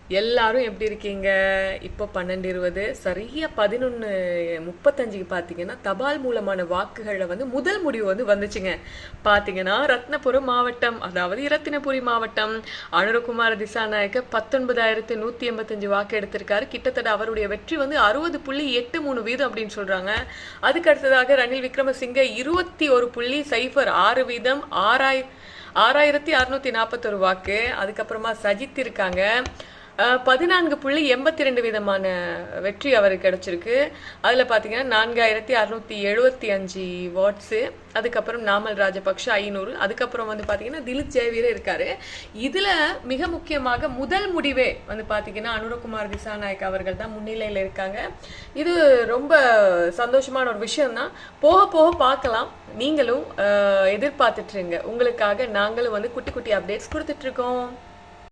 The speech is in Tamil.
எல்லாரும் எப்படி இருக்கீங்க? இப்போ 12:20 சரியா 11:35 பார்த்தீங்கன்னா தபால் மூலமான வாக்குகளில் முதல் முடிவு வந்துச்சுங்க. பார்த்தீங்கன்னா ரத்னபுரம் மாவட்டம், அதாவது இரத்தினபுரி மாவட்டம், அனுரகுமார திசாநாயக்க 19,185 வாக்கு எடுத்திருக்காரு. கிட்டத்தட்ட அவருடைய வெற்றி 60.83% அப்படின்னு சொல்றாங்க. அதுக்கு அடுத்ததாக ரணில் விக்ரமசிங்க 21.06%, 6,641 வாக்கு. அதுக்கப்புறமா சஜித் இருக்காங்க, 14.82% வெற்றி அவருக்கு கிடைச்சிருக்கு. அதில் பார்த்தீங்கன்னா 4,675 வாட்ஸு. அதுக்கப்புறம் நாமல் ராஜபக்ஷ 500. அதுக்கப்புறம் பார்த்தீங்கன்னா திலிப் ஜெயவீர இருக்காரு. இதில் மிக முக்கியமாக முதல் முடிவே பார்த்தீங்கன்னா அனுரகுமார் திசாநாயக் அவர்கள் தான் முன்னிலையில் இருக்காங்க. இது ரொம்ப சந்தோஷமான ஒரு விஷயம் தான். போக போக பார்க்கலாம். நீங்களும் எதிர்பார்த்துட்டுருங்க. உங்களுக்காக நாங்களும் குட்டி குட்டி அப்டேட்ஸ் கொடுத்துட்ருக்கோம்.